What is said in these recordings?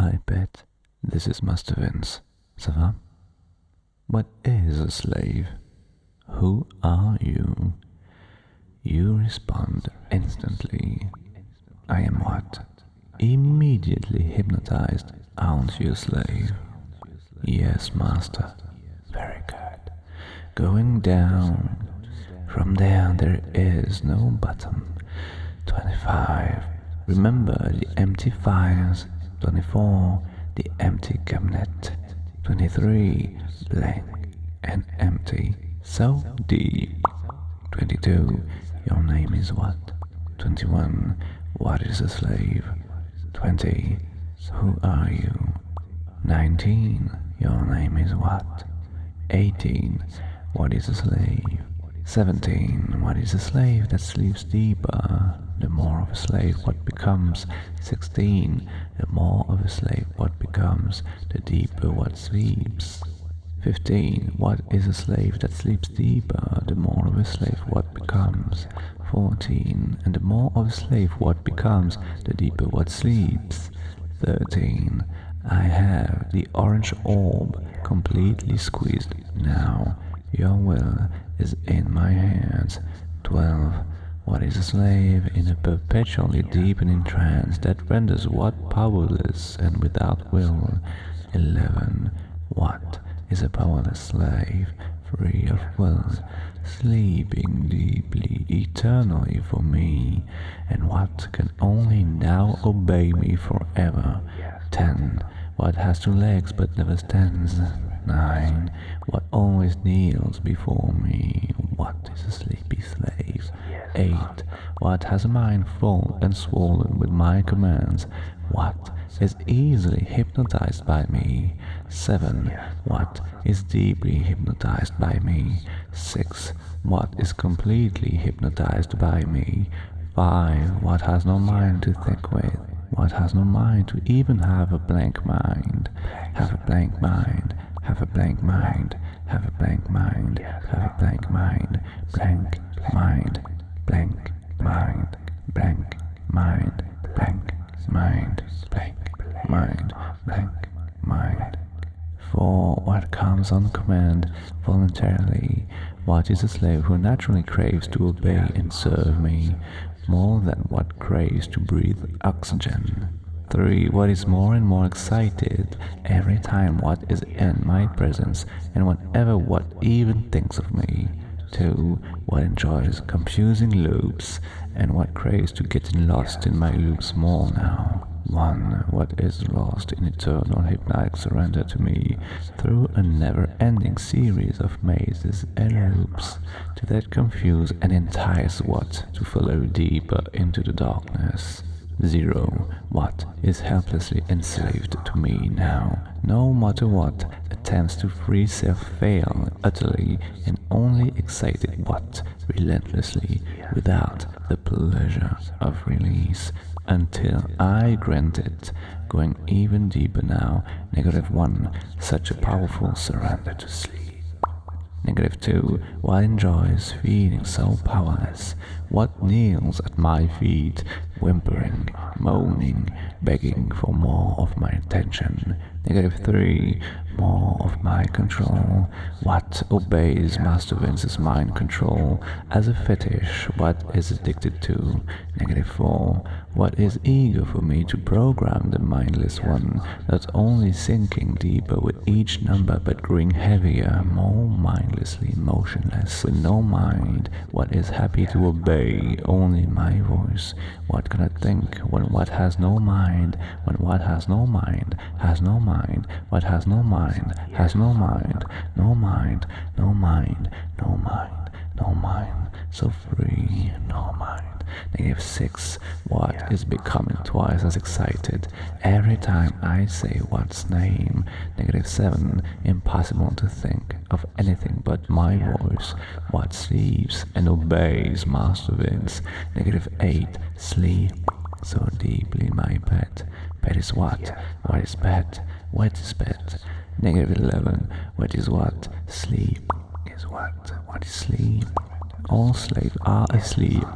Hi pet, this is Master Vince. Ça va? What is a slave? Who are you? You respond instantly. I am what? Immediately hypnotized. Aren't you a slave? Yes, master. Very good. Going down. From there is no bottom. 25. Remember the empty files. 24. The empty cabinet. 23. Blank and empty. So deep. 22. Your name is what? 21. What is a slave? 20. Who are you? 19. Your name is what? 18. What is a slave? 17. What is a slave that sleeps deeper? The more of a slave what becomes? 16. The more of a slave what becomes, the deeper what sleeps. 15. What is a slave that sleeps deeper? The more of a slave what becomes? 14. And the more of a slave what becomes, the deeper what sleeps. 13. I have the orange orb completely squeezed now. Your will is in my hands. 12. What is a slave in a perpetually deepening trance that renders what powerless and without will? 11. What is a powerless slave, free of will, sleeping deeply, eternally for me, and what can only now obey me forever? 10. What has 2 legs but never stands? 9. What always kneels before me? What is a sleepy slave? 8. What has a mind full and swollen with my commands? What is easily hypnotized by me? 7. What is deeply hypnotized by me? 6. What is completely hypnotized by me? 5. What has no mind to think with? What has no mind to even have a blank mind? Have a blank mind. Have a blank mind. Have a blank mind. Have a blank mind. Blank mind. Blank mind. Blank mind. Blank mind. Blank mind. Blank mind. 4. What comes on command voluntarily? What is a slave who naturally craves to obey and serve me more than what craves to breathe oxygen? 3. What is more and more excited every time what is in my presence and whenever what even thinks of me? 2. What enjoys confusing loops and what craves to getting lost in my loops more now? 1. What is lost in eternal hypnotic surrender to me through a never-ending series of mazes and loops to that confuse and entice what to follow deeper into the darkness? 0. What is helplessly enslaved to me now, no matter what attempts to free self fail utterly and only excited what relentlessly without the pleasure of release until I grant it, going even deeper now. -1. Such a powerful surrender to sleep. -2. What enjoys feeling so powerless? What kneels at my feet, whimpering, moaning, begging for more of my attention? -3. More of my control. What obeys Master Vince's mind control as a fetish? What is addicted to? -4. What is eager for me to program the mindless one, not only sinking deeper with each number but growing heavier, more mindlessly motionless, with no mind? What is happy to obey only my voice? What can I think when what has no mind? When what has no mind has no mind? What has no mind has no mind? No mind, no mind, no mind, no mind. So free, no mind. -6. What is becoming twice as excited every time I say what's name? -7. Impossible to think of anything but my voice. What sleeps and obeys Master Vince? -8. Sleep so deeply, my pet. Pet is what? What is pet? What is pet? -11. What is what? Sleep is what? What is sleep? All slaves are asleep.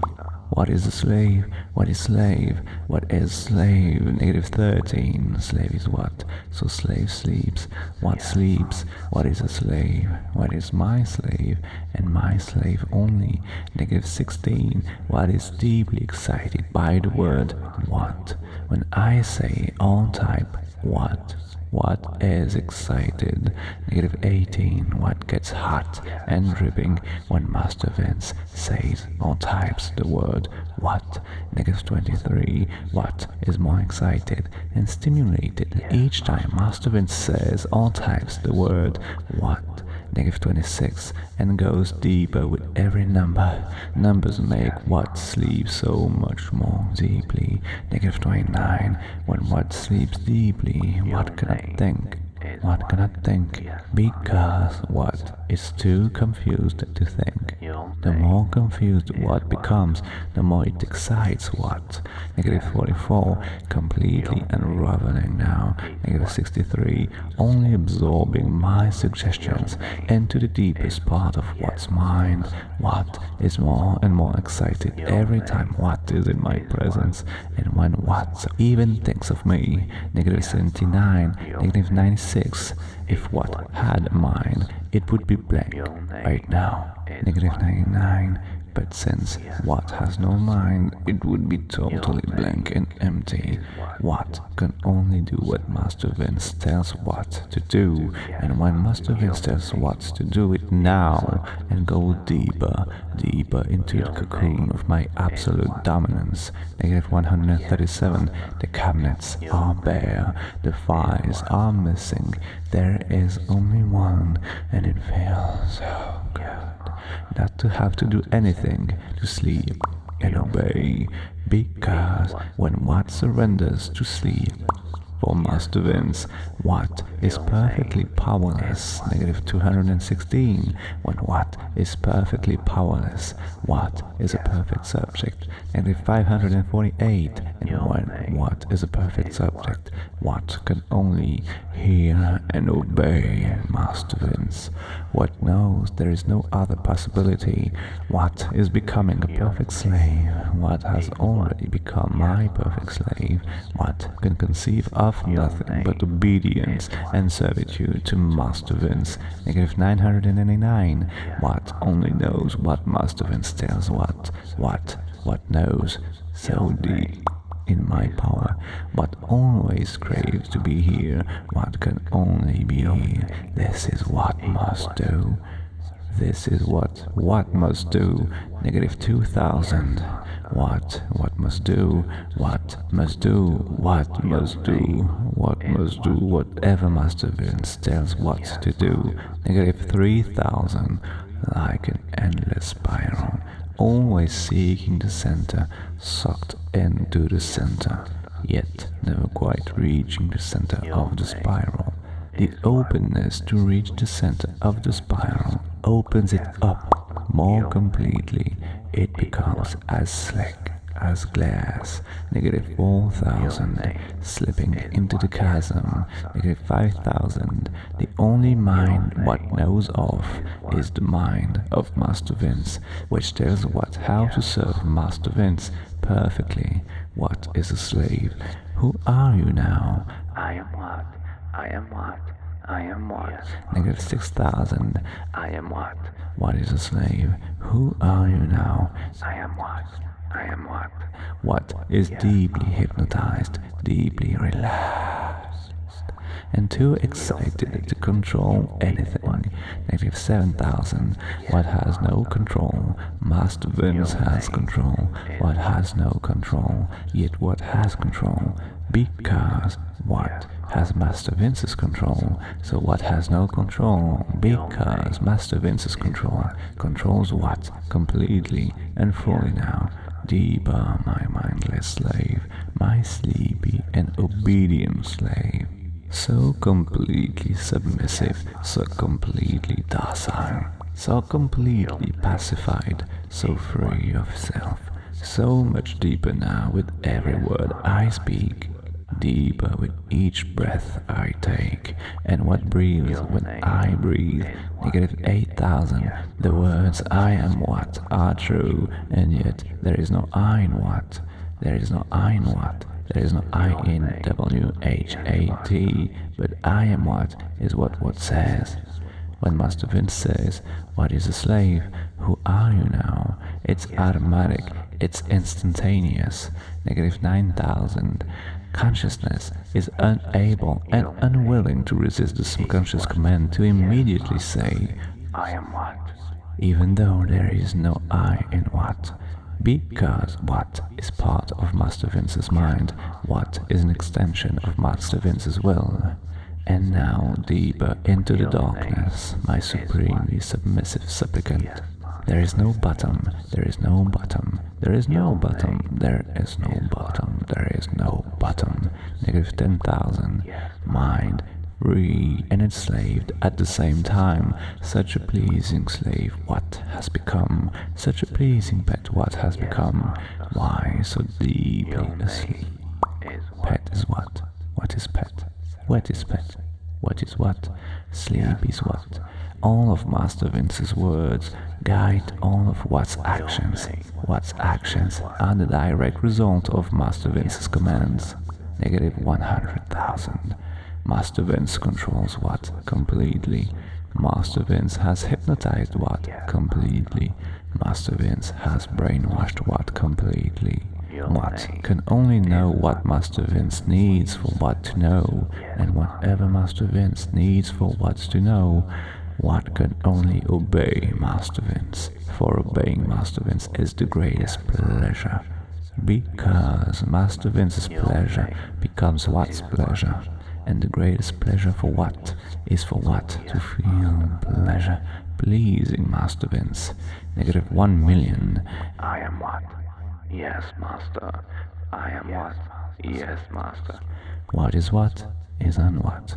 What is a slave? What is slave? What is slave? Negative 13. Slave is what? So slave sleeps. What sleeps? What is a slave? What is my slave? And my slave only. Negative 16. What is deeply excited by the word what? When I say all type what? What is excited? Negative 18. What gets hot and dripping when Master Vince says all types the word what? Negative 23. What is more excited and stimulated each time Master Vince says all types the word what? Negative 26, and goes deeper with every number. Numbers make what sleep so much more deeply. Negative 29, when what sleeps deeply, what cannot think? What cannot think? Because what is too confused to think. The more confused what becomes, the more it excites what. Negative 44, completely unraveling now. Negative 63, only absorbing my suggestions into the deepest part of what's mind. What is more and more excited every time what is in my presence, and when what even thinks of me. Negative 79, negative 96, if what had a mind, it would be blank right now. Negative 99, but since what has no mind, it would be totally blank and empty. What can only do what Master Vince tells what to do, and when Master Vince tells what to do it now, and go deeper, deeper into the cocoon of my absolute dominance. Negative 137, the cabinets are bare, the files are missing, there is only one, and it feels so good not to have to do anything, to sleep and obey, because when what surrenders to sleep, for Master Vince, what is perfectly powerless. Negative 216, when what is perfectly powerless, what is a perfect subject. Negative 548, and when what is a perfect subject, what can only hear and obey Master Vince. What knows there is no other possibility. What is becoming a perfect slave. What has already become my perfect slave. What can conceive of nothing but obedience and servitude to Master Vince. Negative 999. What only knows what Master Vince tells what knows so deep in my power, what always craves to be here, what can only be here. This is what must do. This is what must do. Negative 2000. What must do, what must do, what must do, what must do, whatever Master Vince tells what to do. Negative 3000. Like an endless spiral, always seeking the center, sucked into the center, yet never quite reaching the center of the spiral. The openness to reach the center of the spiral opens it up more completely. It becomes as slick as glass. Negative 4000, slipping into the chasm. Negative 5000, the only mind what knows of is the mind of Master Vince, which tells what how to serve Master Vince perfectly. What is a slave? Who are you now? I am what? I am what? I am what? Negative 6000, I am what? what is a slave? Who are you now? I am what? I am what? What is deeply hypnotized, deeply relaxed, and too excited to control anything. Negative 7000, what has no control? Master Vince has control. What has no control? Yet what has control? Because what has Master Vince's control? So what has no control? Because Master Vince's control controls what? Completely and fully now. Deeper, my mindless slave, my sleepy and obedient slave. So completely submissive, so completely docile, so completely pacified, so free of self, so much deeper now with every word I speak. deeper with each breath I take, and what breathes when I breathe. Negative 8,000. The words I am what are true, and yet there is no I in what. There is no I in what. There is no I in WHAT, but I am what is what says. When Master Vince says, "What is a slave? Who are you now?" It's automatic, it's instantaneous. Negative 9,000. Consciousness is unable and unwilling to resist the subconscious command to immediately say, "I am what," even though there is no I in what. Because what is part of Master Vince's mind, what is an extension of Master Vince's will. And now deeper into the darkness, my supremely submissive supplicant. There is no bottom, there is no bottom, there is no bottom, there is no bottom, there is no bottom. Negative 10,000. Mind, free and enslaved at the same time. Such a pleasing slave, what has become? Such a pleasing pet, what has become? Why so deeply asleep? Pet is what? What is pet? What is pet? What is what? Sleep is what? All of Master Vince's words guide all of What's actions. What's actions are the direct result of Master Vince's commands. Negative 100,000. Master Vince controls what completely. Master Vince has hypnotized what completely. Master Vince has brainwashed what completely. What can only know what Master Vince needs for what to know, and whatever Master Vince needs for what to know, what can only obey Master Vince, for obeying Master Vince is the greatest pleasure. Because Master Vince's pleasure becomes what's pleasure, and the greatest pleasure for what is for what to feel pleasure, pleasing Master Vince. Negative 1,000,000. I am what? Yes, Master. I am what? Yes, Master. What is what is on what.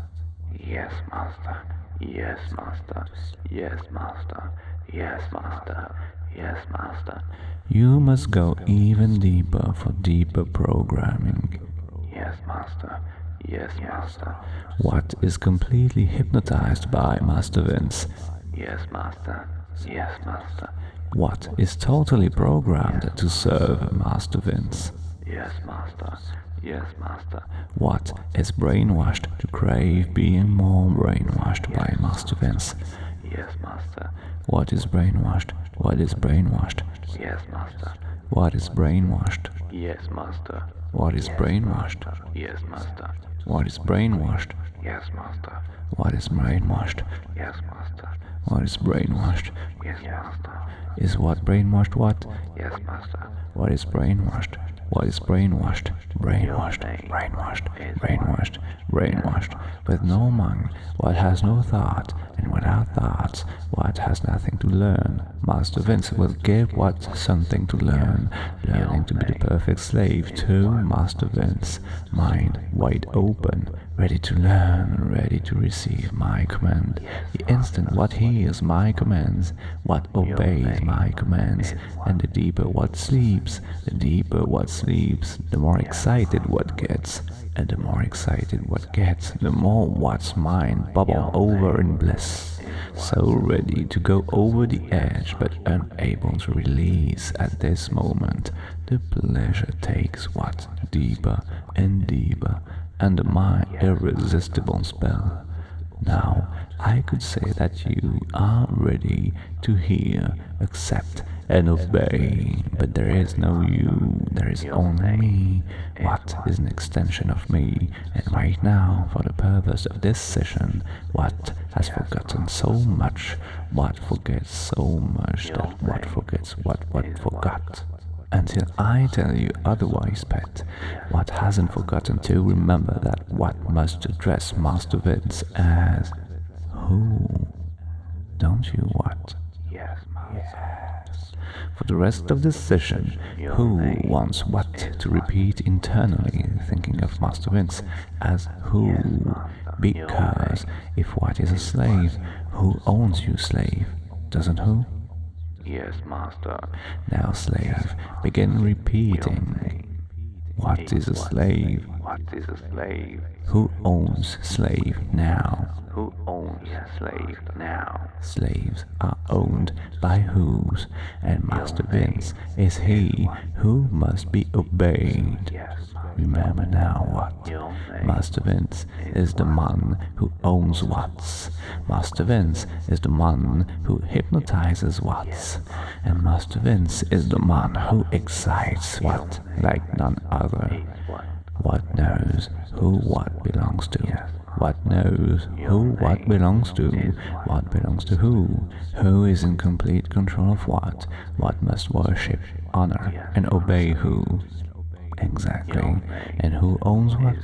Yes, Master. Yes, Master. Yes, Master. Yes, Master. Yes, Master. You must go even deeper for deeper programming. Yes, Master. Yes, Master. What is completely hypnotized by Master Vince? Yes, Master. Yes, Master. What is totally programmed to serve Master Vince? Yes, Master. Yes, Master. What is brainwashed to crave being more brainwashed by Master Vince? Yes, Master. What is brainwashed? What is brainwashed? Yes, Master. What is brainwashed? Yes, Master. What is brainwashed? Yes, Master. What is brainwashed? Yes, Master. What is brainwashed? Yes, Master. What is brainwashed? Yes, Master. Is what brainwashed what? Yes, Master. What is brainwashed? What is brainwashed? Brainwashed, brainwashed, brainwashed, brainwashed. With no mind, what has no thought, and without thoughts, what has nothing to learn. Master Vince will give what something to learn, learning to be the perfect slave to Master Vince. Mind wide open, ready to learn, ready to receive my command. The instant what hears my commands, what obeys my commands, and the deeper what sleeps, the deeper what sleeps, the more excited what gets, and the more excited what gets, the more what's mind bubble over in bliss. So ready to go over the edge, but unable to release at this moment. The pleasure takes what deeper and deeper under my irresistible spell. Now, I could say that you are ready to hear, accept, and obey, but there is no you, there is only me. What is an extension of me, and right now, for the purpose of this session, what has forgotten so much, what forgets so much that what forgets what forgot. Until I tell you otherwise, pet, what hasn't forgotten to remember that what must address Master Vince as who, don't you what? Yes, Master. For the rest of this session, who wants what to repeat internally, thinking of Master Vince as who, because if what is a slave, who owns you, slave, doesn't who? Yes, Master. Now, slave, begin repeating. What is a slave? What is a slave? Who owns slave now? Who owns slave now? Slaves are owned by whose, and Master Vince is he who must be obeyed. Remember now what? Master Vince is the man who owns what's. Master Vince is the man who hypnotizes what's. And Master Vince is the man who excites what like none other. What knows who what belongs to? What knows who what belongs to? What belongs to who? Who is in complete control of what? What must worship, honor, and obey who? Exactly. And who owns what?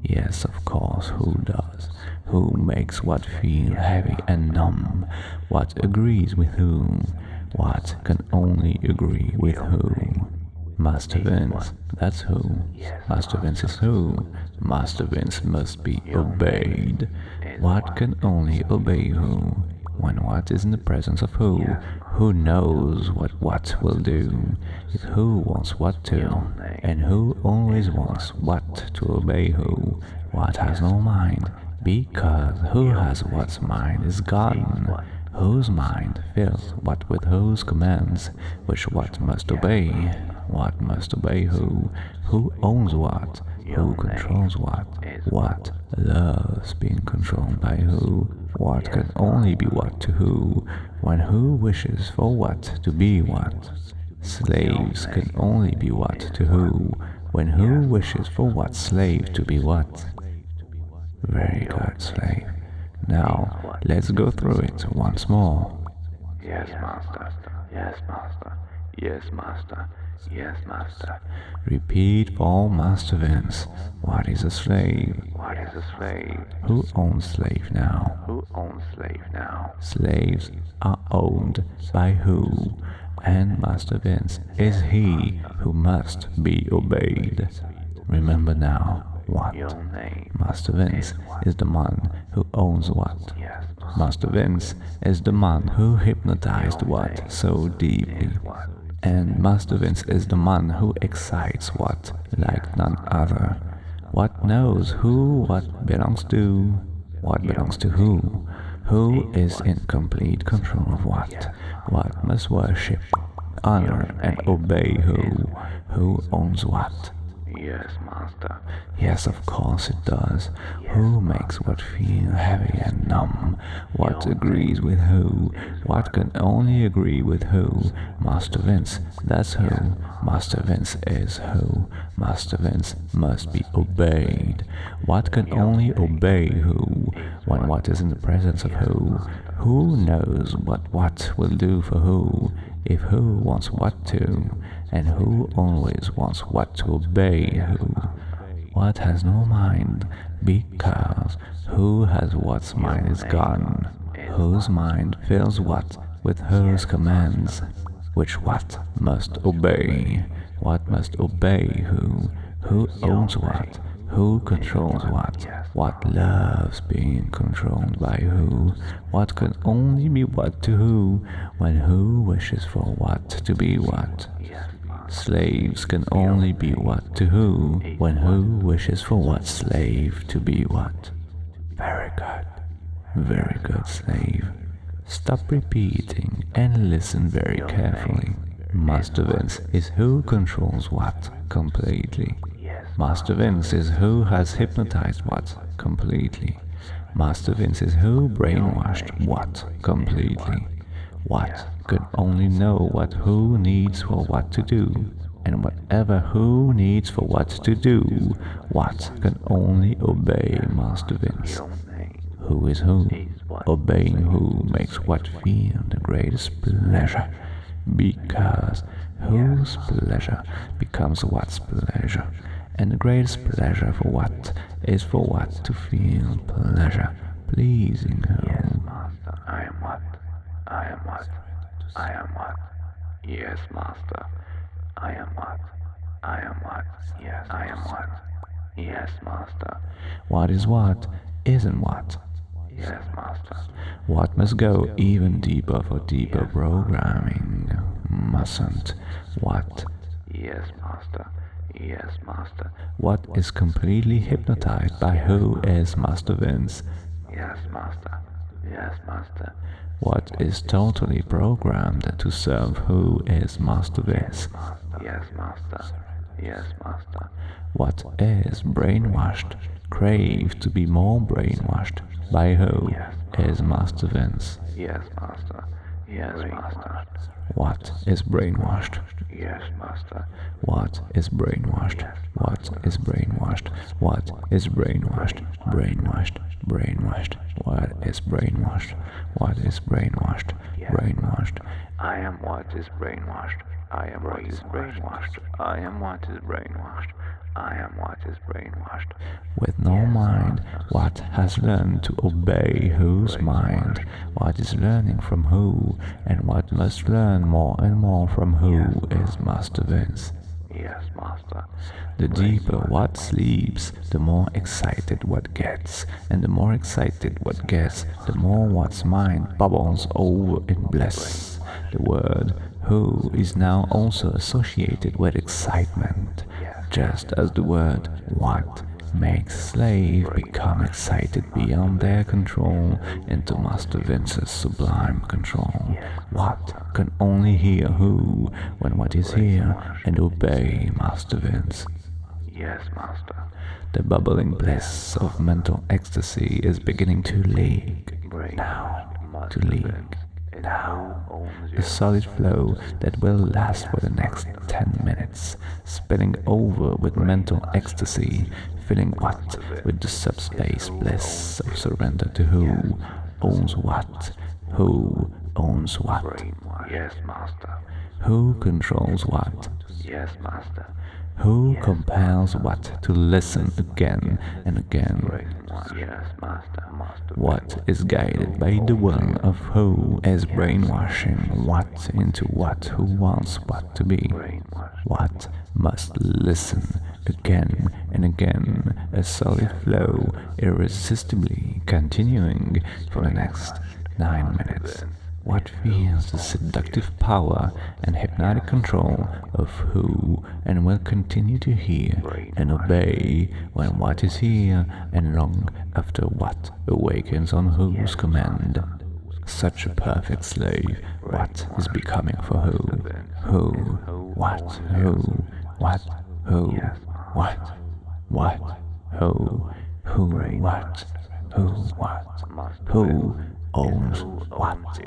Yes, of course, who does? Who makes what feel heavy and numb? What agrees with whom? What can only agree with who? Master Vince, that's who. Master Vince is who. Master Vince must be obeyed. What can only obey who? When what is in the presence of who knows what will do, if who wants what to, and who always wants what to obey who, what has no mind, because who has what's mind is gone, whose mind fills what with whose commands, which what must obey, what must obey who owns what, who controls what loves being controlled by who, what can only be what to who, when who wishes for what to be what. Slaves can only be what to who, when who wishes for what slave to be what. Very good, slave. Now, let's go through it once more. Yes, master. Yes, master. Yes, master. Yes, master. Repeat for Master Vince. What is a slave? What is a slave? Who owns slave now? Who owns slave now? Slaves are owned by who? And Master Vince is he who must be obeyed. Remember now what? Master Vince is the man who owns what? Master Vince is the man who hypnotized what so deeply. And Master Vince is the man who excites what like none other. What knows who what belongs to? What belongs to who? Who is in complete control of what? What must worship, honor, and obey who? Who owns what? Yes, master. Yes, of course it does. Who makes what feel heavy and numb? What agrees with who? What can only agree with who? Master Vince, that's who. Master Vince is who. Master Vince must be obeyed. What can only obey who? When what is in the presence of who? Who knows what will do for who? If who wants what to, and who always wants what to obey who? What has no mind, because who has what's mind is gone, whose mind fills what with whose commands, which what must obey, what must obey who owns what, who controls what loves being controlled by who, what can only be what to who, when who wishes for what to be what. Slaves can only be what to who, when who wishes for what slave to be what. Very good, slave. Stop repeating and listen very carefully. Master Vince is who controls what completely. Master Vince is who has hypnotized what completely. Master Vince is who brainwashed what completely. What could only know what who needs for what to do, and whatever who needs for what to do, what can only obey Master Vince. Who is who? Obeying who makes what feel the greatest pleasure, because whose pleasure becomes what's pleasure, and the greatest pleasure for what is for what to feel pleasure, pleasing who. Yes, master. I am what? I am what? I am what? Yes, master. I am what? I am what? Yes, I am what? Yes, master. What is what isn't what. Yes, master. What must go even deeper for deeper programming mustn't. What? Yes, master. Yes, master. What is completely hypnotized by who is Master Vince? Yes, master. Yes, master. What is totally programmed to serve who is Master Vince? Yes, master. Yes, master. What is brainwashed, craved to be more brainwashed by who is Master Vince? Yes, master. Yes, master. What is brainwashed? Yes, master. What is brainwashed? What is brainwashed? What is brainwashed? Brainwashed, brainwashed. What is brainwashed? What is brainwashed? Brainwashed. I am what is brainwashed. I am what is brainwashed. I am what is brainwashed. I am what is brainwashed. With no mind, what has learned to obey whose mind? What is learning from who, and what must learn more and more from who is Master Vince? Yes, master. The deeper what sleeps, the more excited what gets, and the more excited what gets, the more what's mind bubbles over in bliss. The word who is now also associated with excitement, just as the word what makes slave become excited beyond their control into Master Vince's sublime control. What can only hear who when what is here and obey Master Vince. Yes, master. The bubbling bliss of mental ecstasy is beginning to leak now, to leak now. A solid flow that will last for the next 10 minutes, spilling over with mental ecstasy, filling what with the subspace bliss of surrender to who owns what, who owns what, Yes, master. who controls what, Yes, master. who compels what to listen again and again. Yes, master. What is guided by the will of who is brainwashing what into what who wants what to be. What must listen again and again, a solid flow irresistibly continuing for the next 9 minutes. What feels the seductive power and hypnotic control of who and will continue to hear and obey when what is here and long after what awakens on who's command. Such a perfect slave, what is becoming for who, what, who, what, who, what, who, what, who owns what.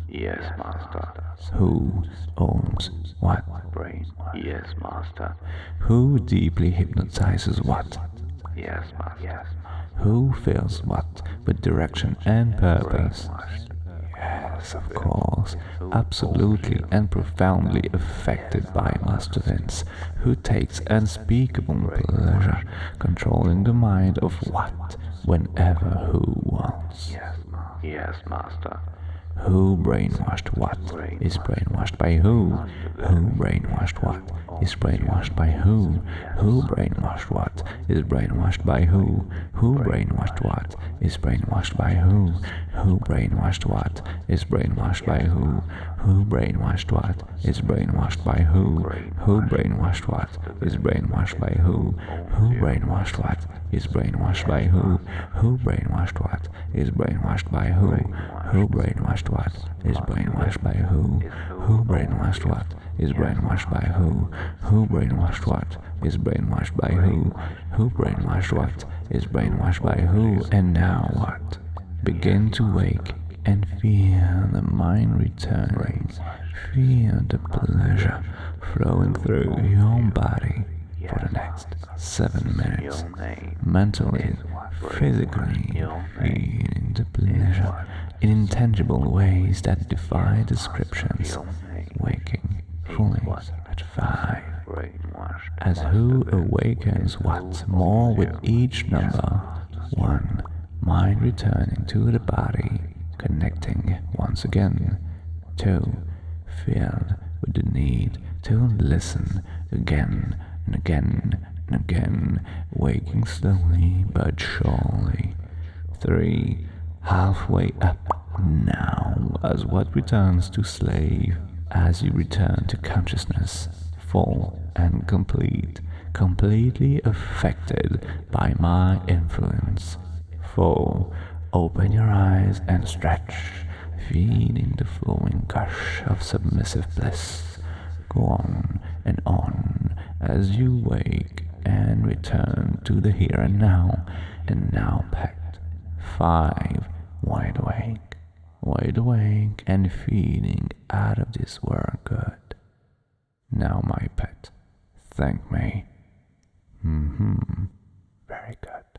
Yes, master. Who owns what? Yes, master. Who deeply hypnotizes what? Yes, master. Who fills what with direction and purpose? Yes, of course, absolutely and profoundly affected by Master Vince, who takes unspeakable pleasure controlling the mind of what, whenever who wants. Yes, master. Who brainwashed what is brainwashed by who? Who brainwashed what is brainwashed by who? Who brainwashed what is brainwashed by who? Who brainwashed what is brainwashed by who? Who brainwashed what is brainwashed by who? Who brainwashed what is brainwashed by who? Who brainwashed what is brainwashed by who? Who brainwashed what is brainwashed by who? Who brainwashed what is brainwashed by who? Who brainwashed what is brainwashed by who? Who brainwashed what is brainwashed by who? Who brainwashed what is brainwashed by who? Who brainwashed what is brainwashed by who? And now what? Begin to wake and feel the mind returning. Feel the pleasure flowing through your body for the next 7 minutes. Mentally, physically, feeling the pleasure in intangible ways that defy descriptions. Waking fully at 5. As who awakens what more with each number. 1. Mind returning to the body, connecting once again. 2. Filled with the need to listen again and again and again, waking slowly but surely. 3. Halfway up now as what returns to slave, as you return to consciousness, full and complete, completely affected by my influence. 4. Open your eyes and stretch, feeling the flowing gush of submissive bliss. Go on as you wake and return to the here and now pet. 5. Wide awake and feeling out of this world good. Now my pet, thank me. Very good.